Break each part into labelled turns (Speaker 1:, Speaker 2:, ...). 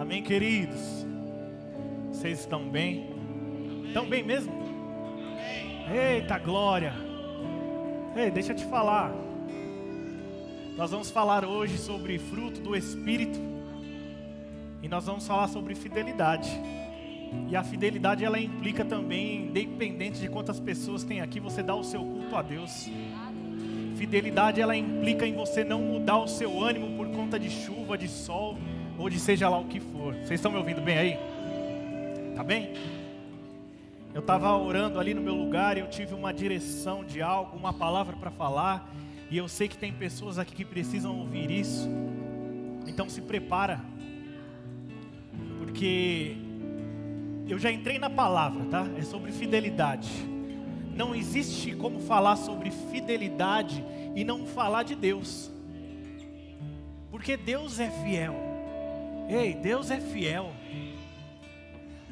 Speaker 1: Amém, queridos? Vocês estão bem? Estão bem mesmo? Eita glória! Ei, deixa eu te falar. Nós vamos falar hoje sobre fruto do Espírito. E nós vamos falar sobre fidelidade. E a fidelidade, ela implica também, independente de quantas pessoas tem aqui, você dá o seu culto a Deus. Fidelidade, ela implica em você não mudar o seu ânimo por conta de chuva, de sol, ou de seja lá o que for. Vocês estão me ouvindo bem aí? Tá bem? Eu estava orando ali no meu lugar e eu tive uma direção de algo, uma palavra para falar. E eu sei que tem pessoas aqui que precisam ouvir isso. Então se prepara. Porque eu já entrei na palavra, tá? É sobre fidelidade. Não existe como falar sobre fidelidade e não falar de Deus. Porque Deus é fiel. Ei, Deus é fiel.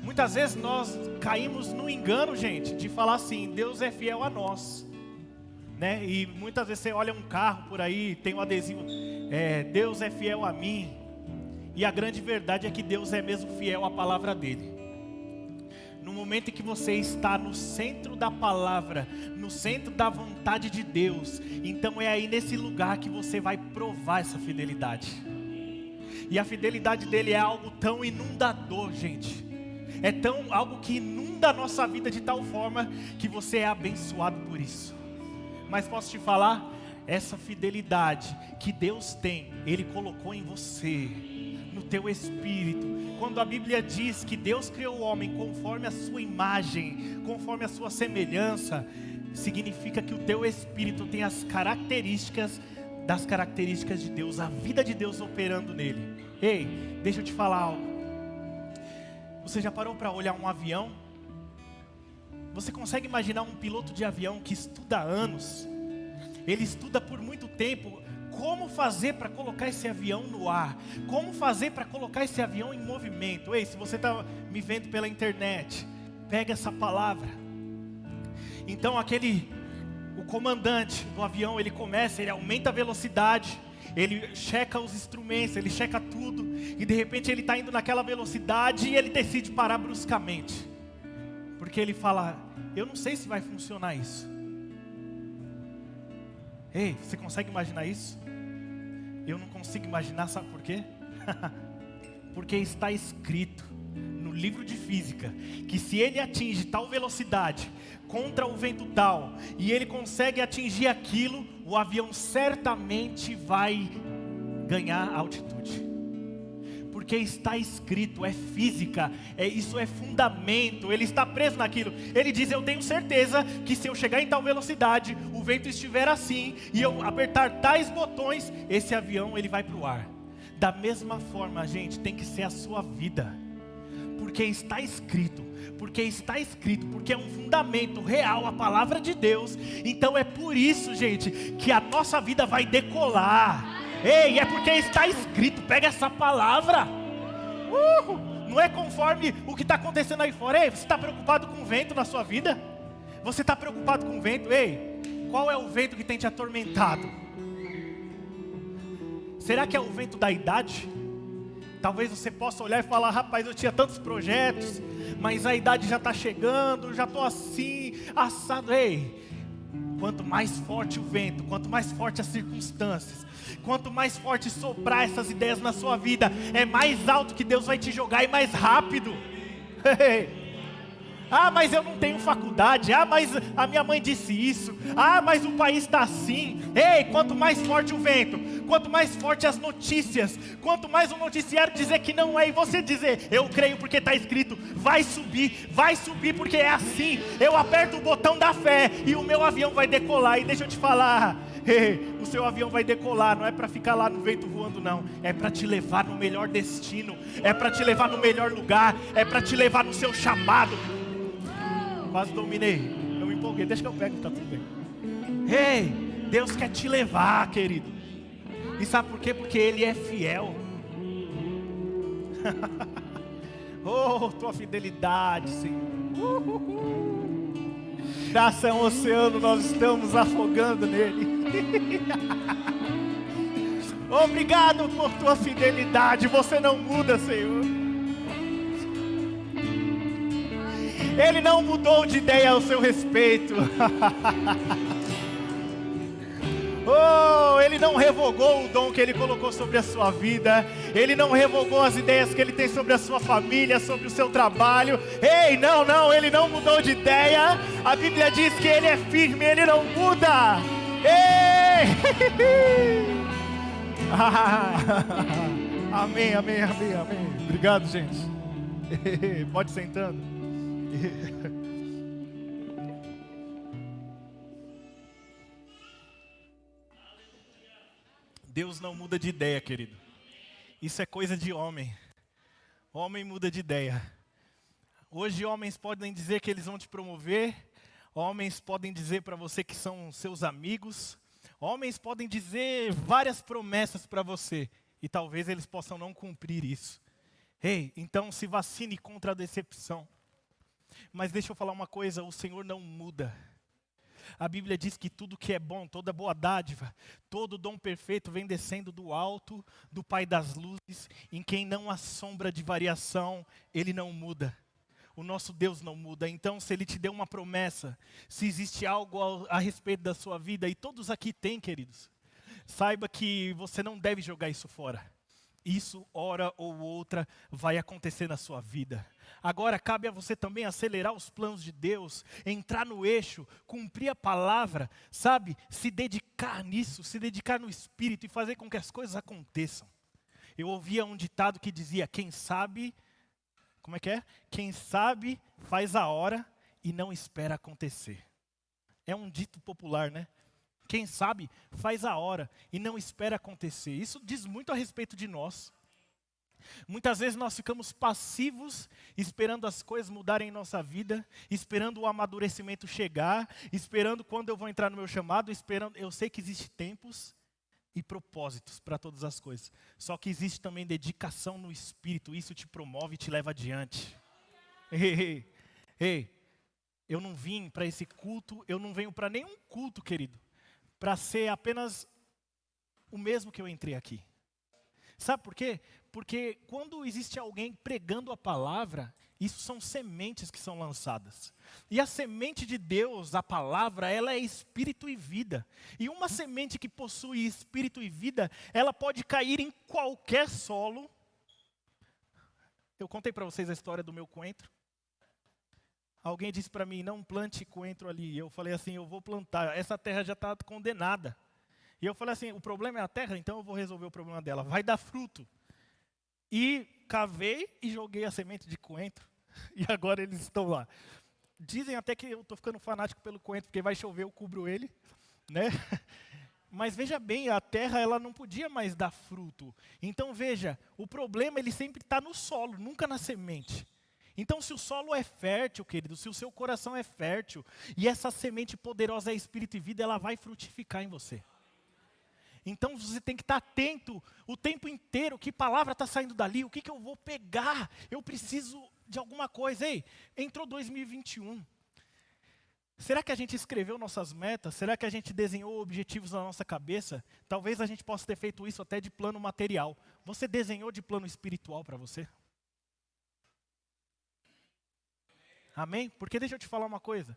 Speaker 1: Muitas vezes nós caímos no engano, gente, de falar assim, Deus é fiel a nós. Né? E muitas vezes você olha um carro por aí, tem um adesivo, Deus é fiel a mim. E a grande verdade é que Deus é mesmo fiel à palavra dele. No momento em que você está no centro da palavra, no centro da vontade de Deus, então é aí nesse lugar que você vai provar essa fidelidade. E a fidelidade dele é algo tão inundador, gente. É algo que inunda a nossa vida de tal forma que você é abençoado por isso. Mas posso te falar, essa fidelidade que Deus tem, Ele colocou em você, no teu espírito. Quando a Bíblia diz que Deus criou o homem conforme a sua imagem, conforme a sua semelhança, significa que o teu espírito tem as características das características de Deus, a vida de Deus operando nele. Ei, deixa eu te falar algo. Você já parou para olhar um avião? Você consegue imaginar um piloto de avião que estuda há anos? Ele estuda por muito tempo como fazer para colocar esse avião no ar, como fazer para colocar esse avião em movimento. Ei, se você está me vendo pela internet, pega essa palavra. Então o comandante do avião, ele aumenta a velocidade, ele checa os instrumentos, ele checa tudo, e de repente ele está indo naquela velocidade e ele decide parar bruscamente, porque ele fala, eu não sei se vai funcionar isso. Ei, você consegue imaginar isso? Eu não consigo imaginar, sabe por quê? Porque está escrito no livro de física que se ele atinge tal velocidade contra o vento tal e ele consegue atingir aquilo, o avião certamente vai ganhar altitude. Porque está escrito, é física, isso é fundamento, ele está preso naquilo. Ele diz, eu tenho certeza que se eu chegar em tal velocidade, o vento estiver assim, e eu apertar tais botões, esse avião ele vai para o ar. Da mesma forma, gente, tem que ser a sua vida. Porque está escrito, porque é um fundamento real, a palavra de Deus. Então é por isso, gente, que a nossa vida vai decolar. Ei, é porque está escrito, pega essa palavra. Não é conforme o que está acontecendo aí fora. Ei, você está preocupado com o vento na sua vida? Você está preocupado com o vento? Ei, qual é o vento que tem te atormentado? Será que é o vento da idade? Talvez você possa olhar e falar, rapaz, eu tinha tantos projetos, mas a idade já está chegando, já estou assim, assado. Ei, quanto mais forte o vento, quanto mais forte as circunstâncias, quanto mais forte soprar essas ideias na sua vida, é mais alto que Deus vai te jogar e mais rápido. Ah, mas eu não tenho faculdade. Ah, mas a minha mãe disse isso. Ah, mas o país está assim. Ei, quanto mais forte o vento, quanto mais forte as notícias, quanto mais o noticiário dizer que não é e você dizer, eu creio porque está escrito, vai subir porque é assim. Eu aperto o botão da fé e o meu avião vai decolar. E deixa eu te falar, o seu avião vai decolar, não é para ficar lá no vento voando não, é para te levar no melhor destino, é para te levar no melhor lugar, é para te levar no seu chamado. Quase dominei, eu me empolguei, deixa que eu pego, tá tudo bem. Ei, Deus quer te levar, querido. E sabe por quê? Porque Ele é fiel. Oh, tua fidelidade, Senhor. Graça é um oceano, nós estamos afogando nele. Obrigado por tua fidelidade, você não muda, Senhor. Ele não mudou de ideia ao seu respeito. Oh, Ele não revogou o dom que Ele colocou sobre a sua vida. Ele não revogou as ideias que Ele tem sobre a sua família, sobre o seu trabalho. Ei, não, Ele não mudou de ideia. A Bíblia diz que Ele é firme, Ele não muda. Ei! Amém. Obrigado, gente. Pode ir sentando. Deus não muda de ideia, querido. Isso é coisa de homem. Homem muda de ideia. Hoje homens podem dizer que eles vão te promover. Homens podem dizer para você que são seus amigos. Homens podem dizer várias promessas para você. E talvez eles possam não cumprir isso. Ei, então se vacine contra a decepção. Mas deixa eu falar uma coisa, o Senhor não muda. A Bíblia diz que tudo que é bom, toda boa dádiva, todo dom perfeito vem descendo do alto, do Pai das luzes, em quem não há sombra de variação, Ele não muda. O nosso Deus não muda. Então, se Ele te deu uma promessa, se existe algo a respeito da sua vida, e todos aqui têm, queridos, saiba que você não deve jogar isso fora. Isso, hora ou outra, vai acontecer na sua vida. Agora, cabe a você também acelerar os planos de Deus, entrar no eixo, cumprir a palavra, sabe? Se dedicar nisso, se dedicar no Espírito e fazer com que as coisas aconteçam. Eu ouvia um ditado que dizia, quem sabe, como é que é? Quem sabe faz a hora e não espera acontecer. É um dito popular, né? Quem sabe, faz a hora e não espera acontecer. Isso diz muito a respeito de nós. Muitas vezes nós ficamos passivos, esperando as coisas mudarem em nossa vida, esperando o amadurecimento chegar, esperando quando eu vou entrar no meu chamado, esperando. Eu sei que existem tempos e propósitos para todas as coisas. Só que existe também dedicação no Espírito, isso te promove e te leva adiante. Ei, eu não vim para esse culto, eu não venho para nenhum culto, querido, para ser apenas o mesmo que eu entrei aqui. Sabe por quê? Porque quando existe alguém pregando a palavra, isso são sementes que são lançadas. E a semente de Deus, a palavra, ela é espírito e vida. E uma semente que possui espírito e vida, ela pode cair em qualquer solo. Eu contei para vocês a história do meu coentro. Alguém disse para mim, não plante coentro ali. Eu falei assim, eu vou plantar, essa terra já está condenada. E eu falei assim, o problema é a terra, então eu vou resolver o problema dela, vai dar fruto. E cavei e joguei a semente de coentro, e agora eles estão lá. Dizem até que eu estou ficando fanático pelo coentro, porque vai chover, eu cubro ele, né? Mas veja bem, a terra ela não podia mais dar fruto. Então veja, o problema ele sempre está no solo, nunca na semente. Então, se o solo é fértil, querido, se o seu coração é fértil, e essa semente poderosa é espírito e vida, ela vai frutificar em você. Então, você tem que estar atento o tempo inteiro, que palavra está saindo dali, o que eu vou pegar? Eu preciso de alguma coisa. Ei, entrou 2021. Será que a gente escreveu nossas metas? Será que a gente desenhou objetivos na nossa cabeça? Talvez a gente possa ter feito isso até de plano material. Você desenhou de plano espiritual para você? Amém? Porque deixa eu te falar uma coisa.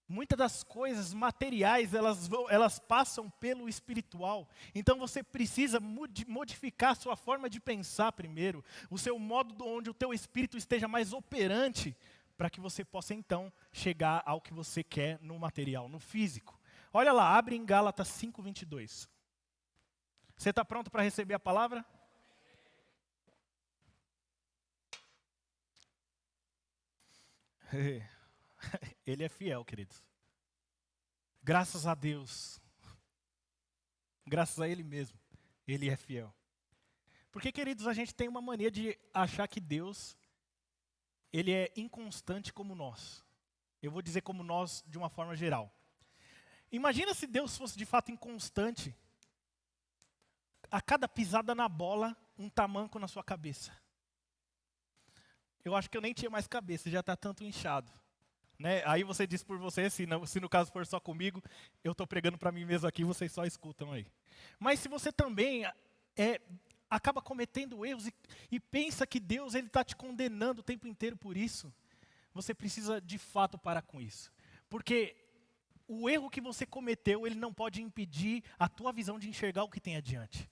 Speaker 1: Muitas das coisas materiais, elas passam pelo espiritual. Então você precisa modificar a sua forma de pensar primeiro. O seu modo onde o teu espírito esteja mais operante. Para que você possa então chegar ao que você quer no material, no físico. Olha lá, abre em Gálatas 5:22. Você está pronto para receber a palavra? Ele é fiel, queridos. Graças a Deus. Graças a Ele mesmo. Ele é fiel. Porque, queridos, a gente tem uma mania de achar que Deus, Ele é inconstante como nós. Eu vou dizer como nós de uma forma geral. Imagina se Deus fosse de fato inconstante. A cada pisada na bola, um tamanco na sua cabeça. Eu acho que eu nem tinha mais cabeça, já está tanto inchado. Né? Aí você diz por você, se no caso for só comigo, eu estou pregando para mim mesmo aqui, vocês só escutam aí. Mas se você também acaba cometendo erros e pensa que Deus está te condenando o tempo inteiro por isso, você precisa de fato parar com isso. Porque o erro que você cometeu, ele não pode impedir a tua visão de enxergar o que tem adiante.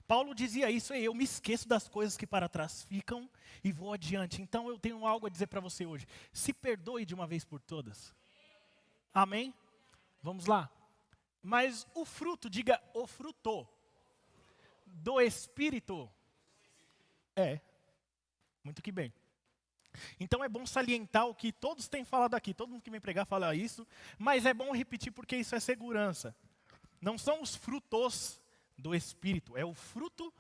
Speaker 1: Paulo dizia isso, eu me esqueço das coisas que para trás ficam e vou adiante. Então eu tenho algo a dizer para você hoje. Se perdoe de uma vez por todas. Amém? Vamos lá. Mas o fruto, diga o fruto do Espírito. Muito que bem. Então é bom salientar o que todos têm falado aqui. Todo mundo que vem pregar fala isso. Mas é bom repetir porque isso é segurança. Não são os frutos do Espírito, é o fruto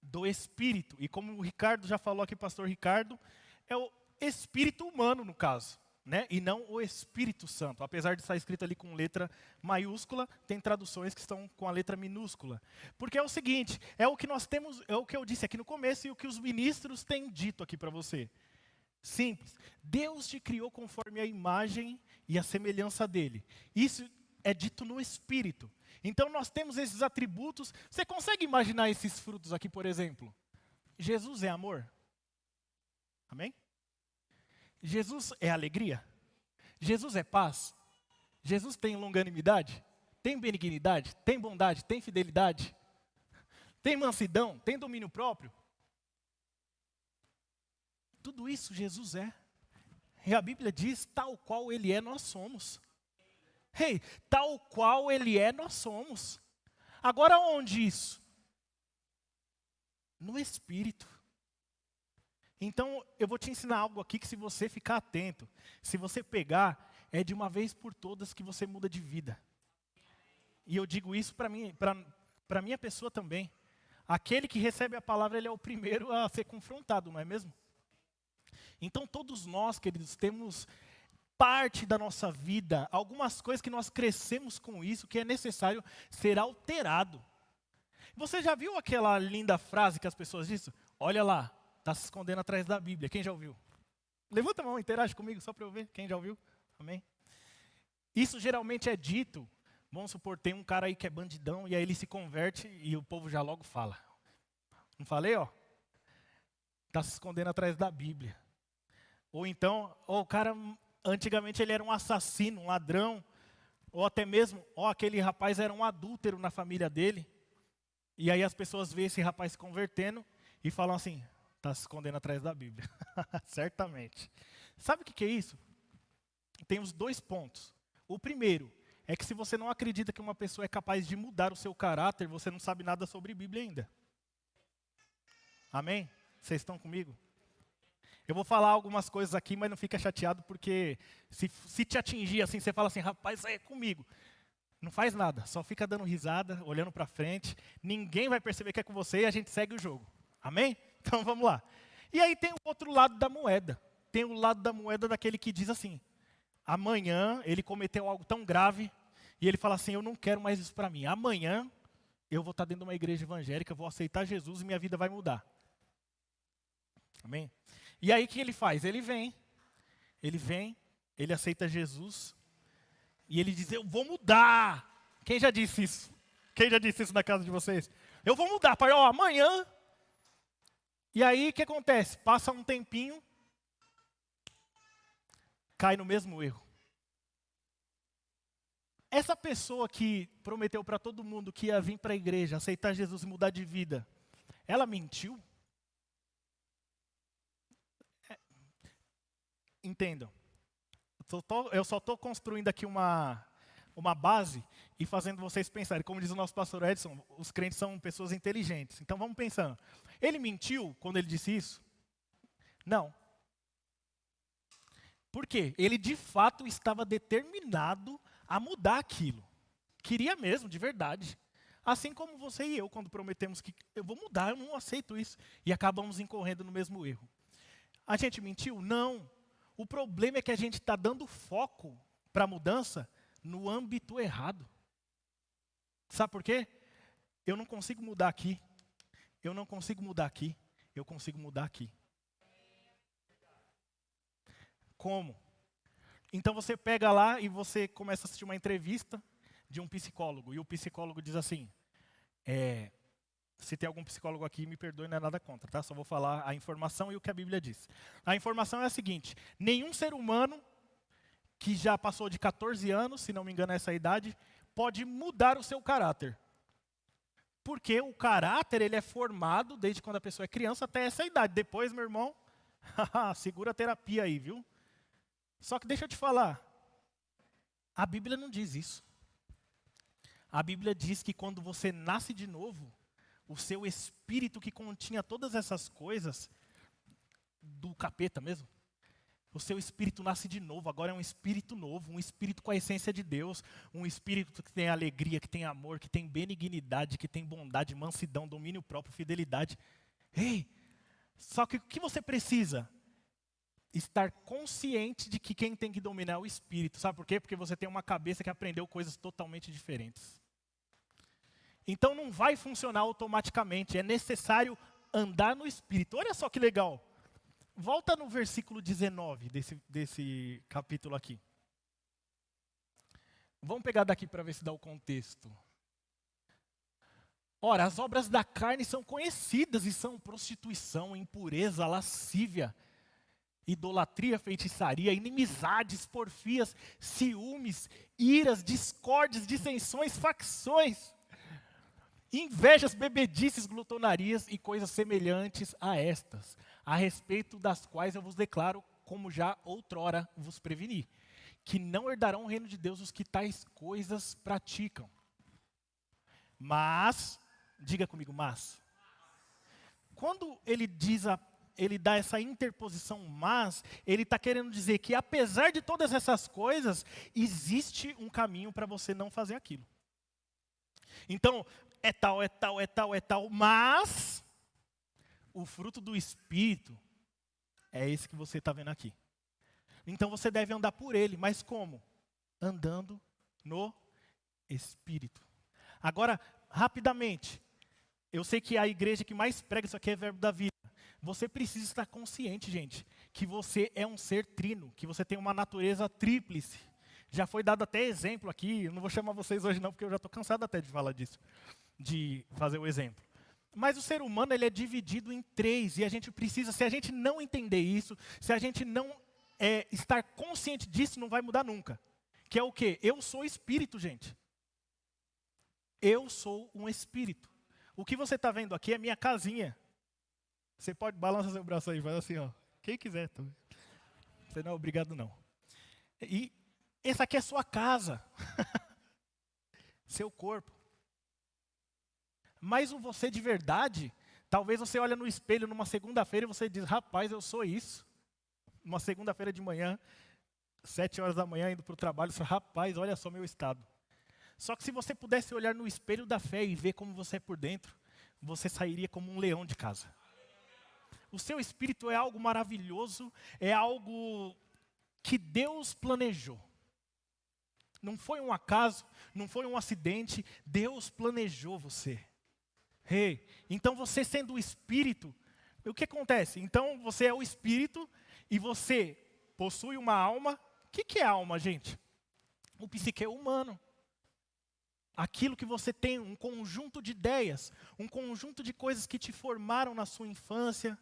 Speaker 1: do Espírito. E como o Ricardo já falou aqui, pastor Ricardo, é o Espírito humano no caso, né? E não o Espírito Santo. Apesar de estar escrito ali com letra maiúscula, tem traduções que estão com a letra minúscula. Porque é o seguinte, é o que nós temos, é o que eu disse aqui no começo e o que os ministros têm dito aqui para você. Simples. Deus te criou conforme a imagem e a semelhança dele. Isso é dito no Espírito. Então nós temos esses atributos. Você consegue imaginar esses frutos aqui, por exemplo? Jesus é amor. Amém? Jesus é alegria. Jesus é paz. Jesus tem longanimidade. Tem benignidade. Tem bondade. Tem fidelidade. Tem mansidão. Tem domínio próprio. Tudo isso Jesus é. E a Bíblia diz, tal qual Ele é, nós somos. Tal qual Ele é, nós somos. Agora onde isso? No Espírito. Então, eu vou te ensinar algo aqui que se você ficar atento, se você pegar, é de uma vez por todas que você muda de vida. E eu digo isso para mim, para minha pessoa também. Aquele que recebe a palavra, ele é o primeiro a ser confrontado, não é mesmo? Então, todos nós, queridos, temos parte da nossa vida, algumas coisas que nós crescemos com isso, que é necessário ser alterado. Você já viu aquela linda frase que as pessoas dizem? Olha lá, está se escondendo atrás da Bíblia. Quem já ouviu? Levanta a mão, interage comigo, só para eu ver. Quem já ouviu? Amém? Isso geralmente é dito, vamos supor, tem um cara aí que é bandidão, e aí ele se converte e o povo já logo fala. Não falei, ó? Está se escondendo atrás da Bíblia. Ou então, o cara... Antigamente ele era um assassino, um ladrão, ou até mesmo, aquele rapaz era um adúltero na família dele. E aí as pessoas veem esse rapaz se convertendo e falam assim, está se escondendo atrás da Bíblia. Certamente. Sabe o que é isso? Tem os dois pontos. O primeiro é que se você não acredita que uma pessoa é capaz de mudar o seu caráter, você não sabe nada sobre Bíblia ainda. Amém? Vocês estão comigo? Eu vou falar algumas coisas aqui, mas não fica chateado, porque se te atingir assim, você fala assim, rapaz, é comigo. Não faz nada, só fica dando risada, olhando para frente. Ninguém vai perceber que é com você e a gente segue o jogo. Amém? Então vamos lá. E aí tem o outro lado da moeda. Tem o lado da moeda daquele que diz assim, amanhã ele cometeu algo tão grave, e ele fala assim, eu não quero mais isso para mim. Amanhã eu vou estar dentro de uma igreja evangélica, vou aceitar Jesus e minha vida vai mudar. Amém? E aí o que ele faz? Ele vem, ele aceita Jesus, e ele diz, eu vou mudar. Quem já disse isso? Quem já disse isso na casa de vocês? Eu vou mudar, pai, amanhã. E aí o que acontece? Passa um tempinho, cai no mesmo erro. Essa pessoa que prometeu para todo mundo que ia vir para a igreja, aceitar Jesus e mudar de vida, ela mentiu? Entendam, eu só estou construindo aqui uma base e fazendo vocês pensarem. Como diz o nosso pastor Edson, os crentes são pessoas inteligentes. Então vamos pensando. Ele mentiu quando ele disse isso? Não. Por quê? Ele de fato estava determinado a mudar aquilo. Queria mesmo, de verdade. Assim como você e eu, quando prometemos que eu vou mudar, eu não aceito isso. E acabamos incorrendo no mesmo erro. A gente mentiu? Não. O problema é que a gente está dando foco para a mudança no âmbito errado. Sabe por quê? Eu não consigo mudar aqui. Eu não consigo mudar aqui. Eu consigo mudar aqui. Como? Então você pega lá e você começa a assistir uma entrevista de um psicólogo. E o psicólogo diz assim, Se tem algum psicólogo aqui, me perdoe, não é nada contra, tá? Só vou falar a informação e o que a Bíblia diz. A informação é a seguinte: nenhum ser humano que já passou de 14 anos, se não me engano é essa idade, pode mudar o seu caráter. Porque o caráter, ele é formado desde quando a pessoa é criança até essa idade. Depois, meu irmão, segura a terapia aí, viu? Só que deixa eu te falar, a Bíblia não diz isso. A Bíblia diz que quando você nasce de novo, o seu espírito que continha todas essas coisas, do capeta mesmo, o seu espírito nasce de novo, agora é um espírito novo, um espírito com a essência de Deus, um espírito que tem alegria, que tem amor, que tem benignidade, que tem bondade, mansidão, domínio próprio, fidelidade. Ei, só que o que você precisa? Estar consciente de que quem tem que dominar é o espírito. Sabe por quê? Porque você tem uma cabeça que aprendeu coisas totalmente diferentes. Então não vai funcionar automaticamente, é necessário andar no Espírito. Olha só que legal. Volta no versículo 19 desse capítulo aqui. Vamos pegar daqui para ver se dá o contexto. Ora, as obras da carne são conhecidas e são prostituição, impureza, lascívia, idolatria, feitiçaria, inimizades, porfias, ciúmes, iras, discórdias, dissensões, facções, invejas, bebedices, glutonarias e coisas semelhantes a estas, a respeito das quais eu vos declaro, como já outrora vos preveni, que não herdarão o reino de Deus os que tais coisas praticam. Mas, diga comigo, mas, quando ele dá essa interposição mas, ele está querendo dizer que apesar de todas essas coisas, existe um caminho para você não fazer aquilo. Então, é tal, mas o fruto do Espírito é esse que você está vendo aqui. Então você deve andar por ele, mas como? Andando no Espírito. Agora, rapidamente, eu sei que a igreja que mais prega isso aqui é Verbo da Vida. Você precisa estar consciente, gente, que você é um ser trino, que você tem uma natureza tríplice. Já foi dado até exemplo aqui, eu não vou chamar vocês hoje não, porque eu já estou cansado até de falar disso, de fazer o exemplo. Mas o ser humano, ele é dividido em três, e a gente precisa, se a gente não entender isso, se a gente não estar consciente disso, não vai mudar nunca. Que é o quê? Eu sou espírito, gente. Eu sou um espírito. O que você está vendo aqui é minha casinha. Você pode balançar seu braço aí, faz assim, ó. Quem quiser. Você não é obrigado, não. E essa aqui é sua casa. Seu corpo. Mas o você de verdade, talvez você olhe no espelho numa segunda-feira e você diz, rapaz, eu sou isso. Uma segunda-feira de manhã, 7 horas da manhã, indo para o trabalho, você fala, rapaz, olha só meu estado. Só que se você pudesse olhar no espelho da fé e ver como você é por dentro, você sairia como um leão de casa. O seu espírito é algo maravilhoso, é algo que Deus planejou. Não foi um acaso, não foi um acidente, Deus planejou você. Então você sendo o espírito, o que acontece? Então você é o espírito e você possui uma alma. O que é alma, gente? O psique é humano. Aquilo que você tem, um conjunto de ideias, um conjunto de coisas que te formaram na sua infância,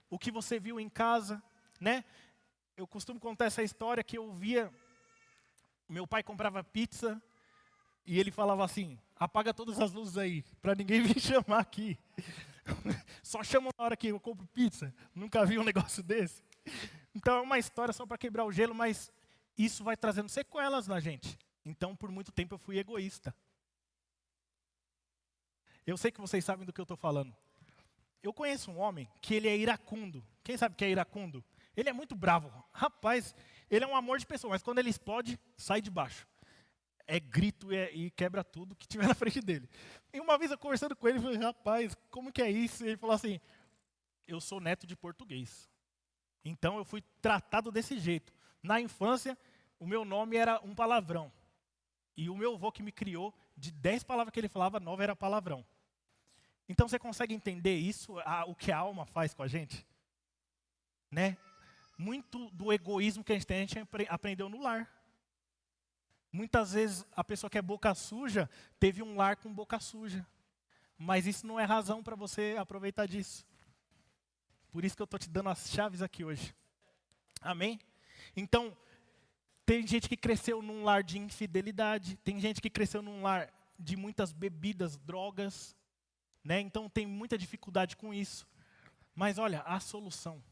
Speaker 1: o que você viu em casa, né? Eu costumo contar essa história que eu via, meu pai comprava pizza e ele falava assim, apaga todas as luzes aí, para ninguém vir chamar aqui. Só chama na hora que eu compro pizza. Nunca vi um negócio desse. Então é uma história só para quebrar o gelo, mas isso vai trazendo sequelas na gente. Então por muito tempo eu fui egoísta. Eu sei que vocês sabem do que eu estou falando. Eu conheço um homem que ele é iracundo. Quem sabe o que é iracundo? Ele é muito bravo. Rapaz, ele é um amor de pessoa, mas quando ele explode, sai de baixo. É grito e quebra tudo que tiver na frente dele. E uma vez eu conversando com ele, eu falei, rapaz, como que é isso? E ele falou assim, eu sou neto de português. Então eu fui tratado desse jeito. Na infância, o meu nome era um palavrão. E o meu avô que me criou, de 10 palavras que ele falava, 9 era palavrão. Então você consegue entender isso, o que a alma faz com a gente? Né? Muito do egoísmo que a gente aprendeu no lar. Muitas vezes a pessoa que é boca suja, teve um lar com boca suja. Mas isso não é razão para você aproveitar disso. Por isso que eu estou te dando as chaves aqui hoje. Amém? Então, tem gente que cresceu num lar de infidelidade, tem gente que cresceu num lar de muitas bebidas, drogas, né? Então tem muita dificuldade com isso. Mas olha, a solução,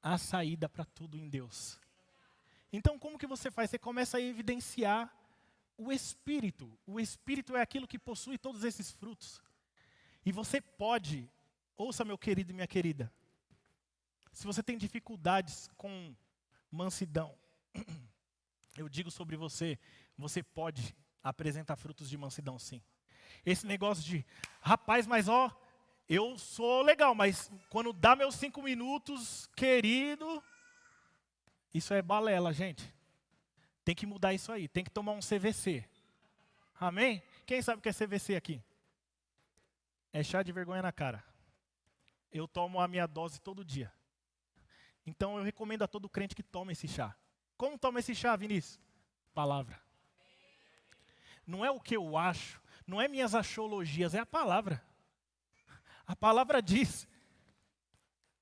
Speaker 1: a saída para tudo em Deus. Então como que você faz? Você começa a evidenciar o Espírito. O Espírito é aquilo que possui todos esses frutos. E você pode, ouça meu querido e minha querida, se você tem dificuldades com mansidão, eu digo sobre você, você pode apresentar frutos de mansidão sim. Esse negócio de, rapaz, mas ó, eu sou legal, mas quando dá meus 5 minutos, querido, isso é balela, gente. Tem que mudar isso aí, tem que tomar um CVC. Amém? Quem sabe o que é CVC aqui? É chá de vergonha na cara. Eu tomo a minha dose todo dia. Então eu recomendo a todo crente que tome esse chá. Como toma esse chá, Vinícius? Palavra. Não é o que eu acho, não é minhas axiologias, é a palavra. A palavra diz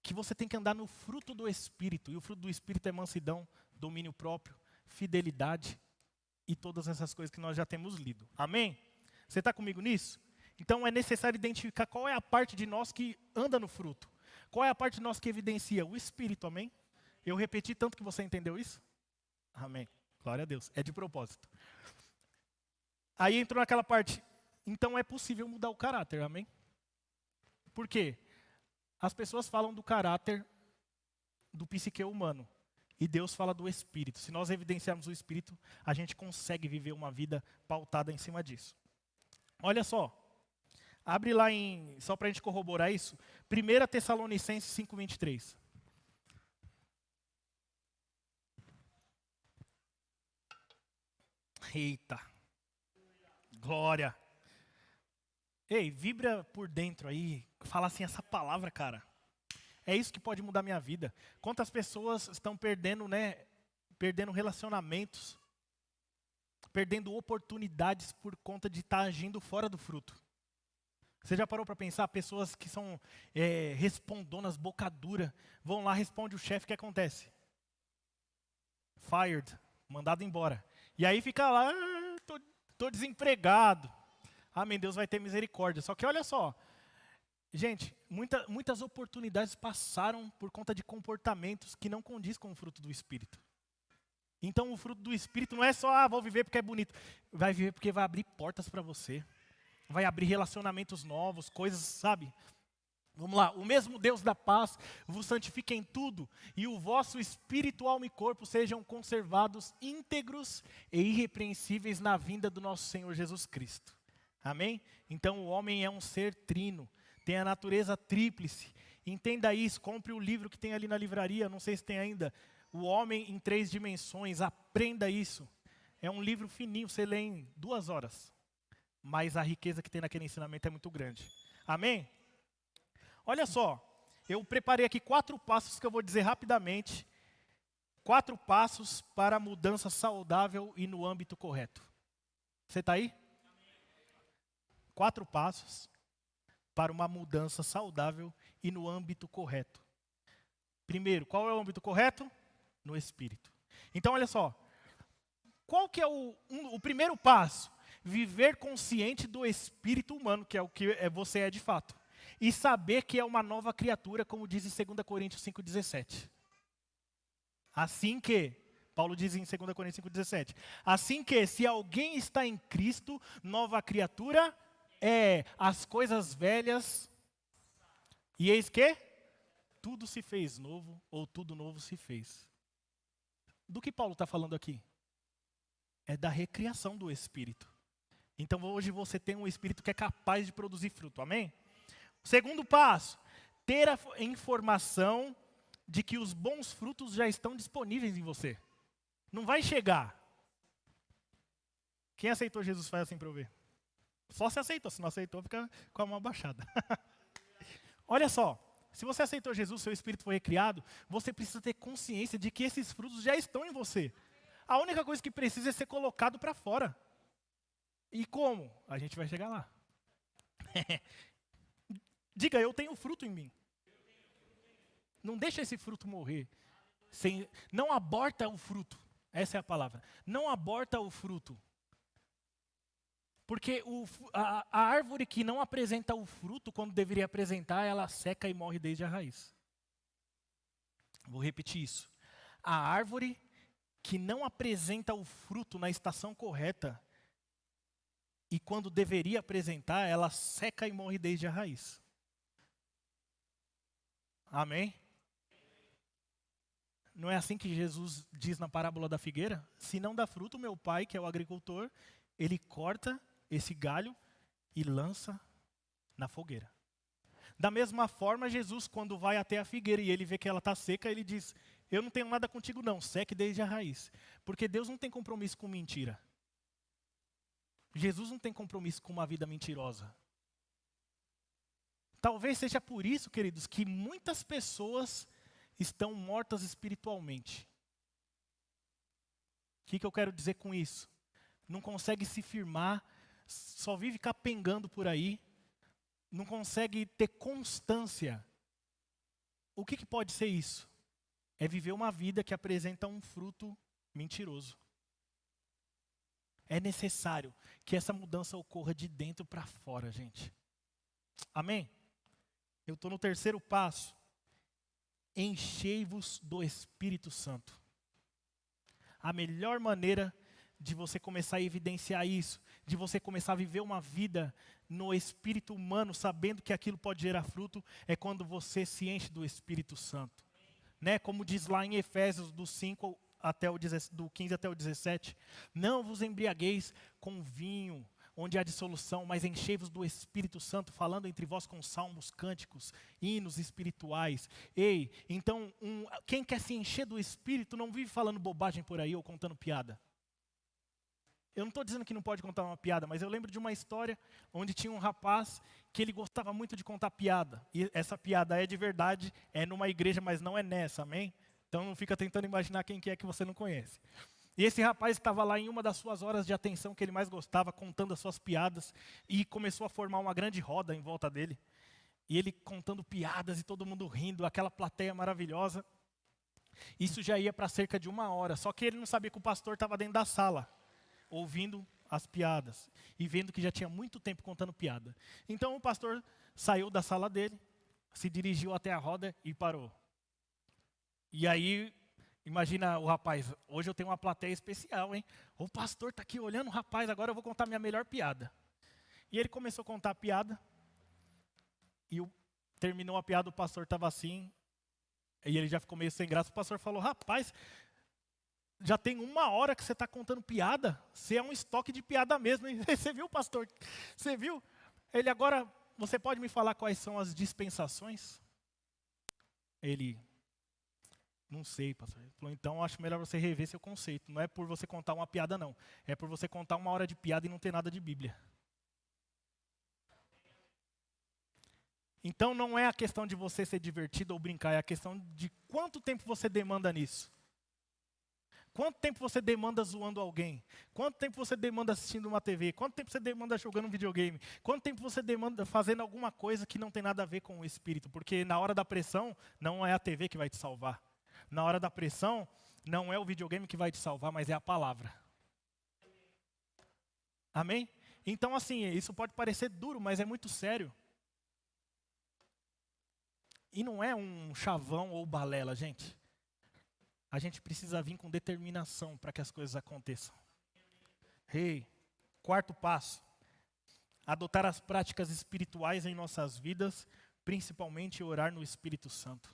Speaker 1: que você tem que andar no fruto do Espírito. E o fruto do Espírito é mansidão, domínio próprio, fidelidade e todas essas coisas que nós já temos lido. Amém? Você está comigo nisso? Então é necessário identificar qual é a parte de nós que anda no fruto. Qual é a parte de nós que evidencia? O Espírito, amém? Eu repeti tanto que você entendeu isso? Amém. Glória a Deus. É de propósito. Aí entrou naquela parte. Então é possível mudar o caráter, amém? Por quê? As pessoas falam do caráter do psique humano. E Deus fala do Espírito. Se nós evidenciarmos o Espírito, a gente consegue viver uma vida pautada em cima disso. Olha só. Abre lá só para a gente corroborar isso, 1 Tessalonicenses 5:23. Eita. Glória. Ei, vibra por dentro aí, fala assim essa palavra, cara. É isso que pode mudar minha vida. Quantas pessoas estão perdendo, né? Perdendo relacionamentos, perdendo oportunidades por conta de estar agindo fora do fruto. Você já parou para pensar? Pessoas que são respondonas, boca dura, vão lá, responde o chefe, o que acontece? Fired, mandado embora. E aí fica lá, tô desempregado. Amém, Deus vai ter misericórdia. Só que olha só, gente, muitas oportunidades passaram por conta de comportamentos que não condiz com o fruto do Espírito. Então o fruto do Espírito não é só, vou viver porque é bonito. Vai viver porque vai abrir portas para você. Vai abrir relacionamentos novos, coisas, sabe? Vamos lá. O mesmo Deus da paz vos santifique em tudo, e o vosso espírito, alma e corpo sejam conservados íntegros e irrepreensíveis na vinda do nosso Senhor Jesus Cristo. Amém? Então o homem é um ser trino, tem a natureza tríplice. Entenda isso, compre o livro que tem ali na livraria, não sei se tem ainda. O Homem em 3 Dimensões, aprenda isso. É um livro fininho, você lê em 2 horas. Mas a riqueza que tem naquele ensinamento é muito grande. Amém? Olha só, eu preparei aqui 4 passos que eu vou dizer rapidamente. 4 passos para a mudança saudável e no âmbito correto. Você está aí? 4 passos para uma mudança saudável e no âmbito correto. Primeiro, qual é o âmbito correto? No Espírito. Então, olha só. Qual que é o primeiro passo? Viver consciente do espírito humano, que é o que você é de fato. E saber que é uma nova criatura, como diz em 2 Coríntios 5,17. Assim que, Paulo diz em 2 Coríntios 5,17. Assim que, se alguém está em Cristo, nova criatura as coisas velhas. E eis que tudo se fez novo, ou tudo novo se fez. Do que Paulo está falando aqui? É da recriação do Espírito. Então hoje você tem um Espírito que é capaz de produzir fruto, amém? Segundo passo, ter a informação de que os bons frutos já estão disponíveis em você. Não vai chegar. Quem aceitou Jesus faz assim para eu ver. Só se aceitou, se não aceitou fica com a mão abaixada. Olha só, se você aceitou Jesus, seu Espírito foi recriado, você precisa ter consciência de que esses frutos já estão em você. A única coisa que precisa é ser colocado para fora. E como? A gente vai chegar lá. Diga, eu tenho fruto em mim. Não deixa esse fruto morrer. Não aborta o fruto. Essa é a palavra. Não aborta o fruto. Porque a árvore que não apresenta o fruto, quando deveria apresentar, ela seca e morre desde a raiz. Vou repetir isso. A árvore que não apresenta o fruto na estação correta, e quando deveria apresentar, ela seca e morre desde a raiz. Amém? Não é assim que Jesus diz na parábola da figueira? Se não dá fruto, meu pai, que é o agricultor, ele corta esse galho e lança na fogueira. Da mesma forma, Jesus, quando vai até a figueira e ele vê que ela está seca, ele diz, eu não tenho nada contigo não, seque desde a raiz. Porque Deus não tem compromisso com mentira. Jesus não tem compromisso com uma vida mentirosa. Talvez seja por isso, queridos, que muitas pessoas estão mortas espiritualmente. O que eu quero dizer com isso? Não consegue se firmar, só vive capengando por aí, não consegue ter constância. O que pode ser isso? É viver uma vida que apresenta um fruto mentiroso. É necessário que essa mudança ocorra de dentro para fora, gente. Amém? Eu estou no terceiro passo. Enchei-vos do Espírito Santo. A melhor maneira de você começar a evidenciar isso, de você começar a viver uma vida no espírito humano, sabendo que aquilo pode gerar fruto, é quando você se enche do Espírito Santo. Né? Como diz lá em Efésios, do 15 até o 17, não vos embriagueis com vinho, onde há dissolução, mas enchei-vos do Espírito Santo, falando entre vós com salmos, cânticos, hinos espirituais. Ei, então, quem quer se encher do Espírito não vive falando bobagem por aí ou contando piada. Eu não estou dizendo que não pode contar uma piada, mas eu lembro de uma história onde tinha um rapaz que ele gostava muito de contar piada. E essa piada é de verdade, é numa igreja, mas não é nessa, amém? Então não fica tentando imaginar quem que é que você não conhece. E esse rapaz estava lá em uma das suas horas de atenção que ele mais gostava, contando as suas piadas, e começou a formar uma grande roda em volta dele. E ele contando piadas e todo mundo rindo, aquela plateia maravilhosa. Isso já ia para cerca de 1 hora, só que ele não sabia que o pastor estava dentro da sala, ouvindo as piadas e vendo que já tinha muito tempo contando piada. Então o pastor saiu da sala dele, se dirigiu até a roda e parou. E aí, imagina o rapaz, hoje eu tenho uma plateia especial, hein? O pastor está aqui olhando, rapaz, agora eu vou contar minha melhor piada. E ele começou a contar a piada, e terminou a piada, o pastor estava assim, e ele já ficou meio sem graça. O pastor falou, rapaz, já tem 1 hora que você está contando piada, você é um estoque de piada mesmo, hein? Você viu, pastor? Você viu? Ele, agora, você pode me falar quais são as dispensações? Ele, não sei, pastor. Ele falou, então acho melhor você rever seu conceito. Não é por você contar uma piada, não. É por você contar 1 hora de piada e não ter nada de Bíblia. Então não é a questão de você ser divertido ou brincar, é a questão de quanto tempo você demanda nisso. Quanto tempo você demanda zoando alguém? Quanto tempo você demanda assistindo uma TV? Quanto tempo você demanda jogando um videogame? Quanto tempo você demanda fazendo alguma coisa que não tem nada a ver com o Espírito? Porque na hora da pressão, não é a TV que vai te salvar. Na hora da pressão, não é o videogame que vai te salvar, mas é a palavra. Amém? Então assim, isso pode parecer duro, mas é muito sério. E não é um chavão ou balela, gente. A gente precisa vir com determinação para que as coisas aconteçam. Hey, 4º passo. Adotar as práticas espirituais em nossas vidas, principalmente orar no Espírito Santo.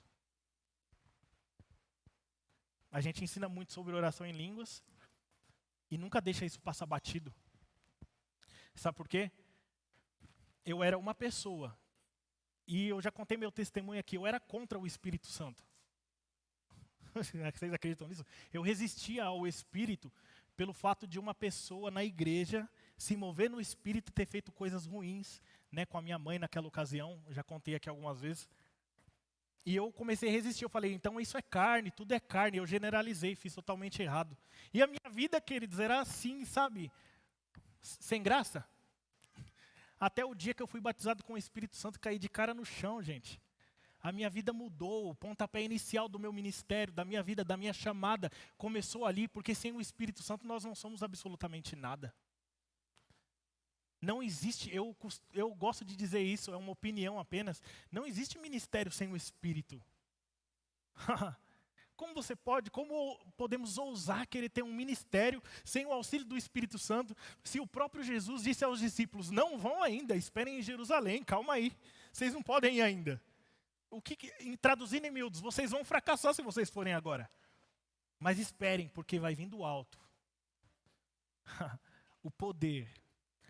Speaker 1: A gente ensina muito sobre oração em línguas e nunca deixa isso passar batido. Sabe por quê? Eu era uma pessoa, e eu já contei meu testemunho aqui, eu era contra o Espírito Santo. Vocês acreditam nisso? Eu resistia ao Espírito pelo fato de uma pessoa na igreja se mover no Espírito e ter feito coisas ruins, né, com a minha mãe naquela ocasião. Eu já contei aqui algumas vezes. E eu comecei a resistir. Eu falei, então isso é carne, tudo é carne. Eu generalizei, fiz totalmente errado. E a minha vida, queridos, era assim, sabe? Sem graça. Até o dia que eu fui batizado com o Espírito Santo, caí de cara no chão, gente. A minha vida mudou, o pontapé inicial do meu ministério, da minha vida, da minha chamada, começou ali, porque sem o Espírito Santo nós não somos absolutamente nada. Não existe, eu gosto de dizer isso, é uma opinião apenas, não existe ministério sem o Espírito. Como podemos ousar querer ter um ministério sem o auxílio do Espírito Santo, se o próprio Jesus disse aos discípulos, não vão ainda, esperem em Jerusalém, calma aí, vocês não podem ir ainda. Traduzindo em miúdos, vocês vão fracassar se vocês forem agora. Mas esperem, porque vai vir do alto. O poder,